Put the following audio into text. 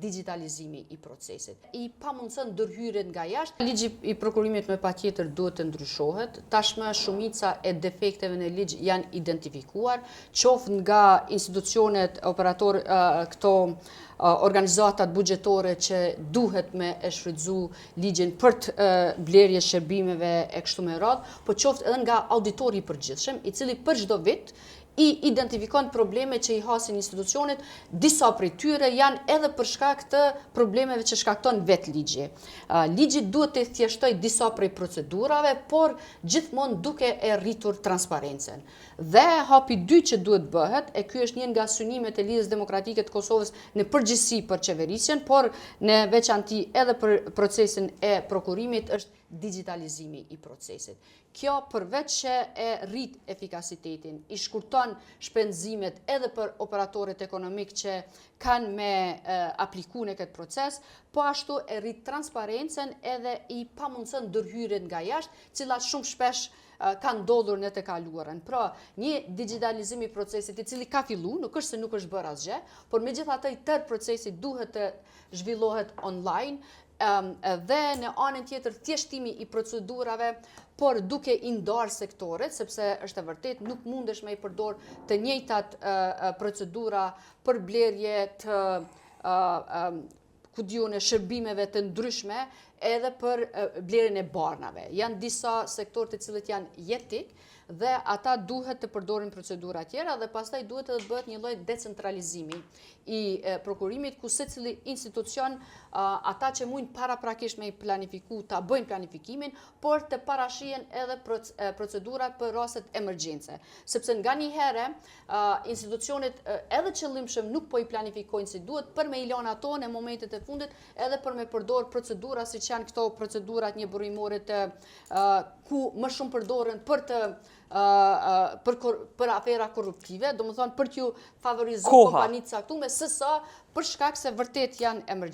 digitalizimi i procesit. I pamundson ndërhyrjet nga jashtë. Ligji i prokurimit me patjetër duhet të ndryshohet. Tashmë shumica e defekteve në ligj janë identifikuar, qoftë nga institucionet operator organizatat buxhetore që duhet me e shfrytëzu ligjin për të blerje shërbimeve e kështu me radhë, po qoftë edhe nga auditori i përgjithshëm, i cili për çdo vit i identifikon probleme që i hasin institucionet, disa prej tyre janë edhe për shkak të problemeve që shkakton vetë ligji. Ligji duhet të thjeshtoj disa prej procedurave, por gjithmonë duke e rritur transparencën. Dhe hapi 2 që duhet bëhet, e ky është një nga synimet e Lidhjes Demokratike të Kosovës në përgjithësi për qeverisjen, por në veçanti edhe për procesin e prokurimit është digitalizimi i procesit. Kjo përveç që e rrit efikasitetin, i shkurton shpenzimet edhe për operatorët ekonomik që kanë me apliku në këtë proces, po ashtu e rrit transparencën edhe i pamundson ndërhyrjet nga jashtë, cilat shumë shpesh kanë ndodhur në të kaluarën. Pra, një digitalizim i procesit i cili ka fillu, nuk është se nuk është bërë asgjë, por megjithatë i tërë procesi duhet të zhvillohet online, dhe në anën tjetër thjeshtimi i procedurave, por duke i ndarë sektoret, sepse është e vërtet nuk mundesh me i përdor të njëjtat procedura për blerje të në shërbimeve të ndryshme edhe për blerjen e barnave. Janë disa sektor të cilët janë jetik dhe ata duhet të përdorin procedura tjera dhe pastaj duhet të bëhet një lloj decentralizimi i prokurimit ku secili institucion ata që mund paraprakisht me i planifiku ta bëjnë planifikimin, por të parashihen edhe procedurat për rastet emergjence, sepse nganjëherë institucionet edhe qëllimshëm nuk po i planifikojnë si duhet për me i lënë ato në momentet e fundit edhe për me përdor procedura siç janë këto procedurat një burimore të ku më shumë përdoren për afera korruptive, domethënë për t'ju favorizuar kompanitë caktuar, sesa për shkak se vërtet janë emergjente.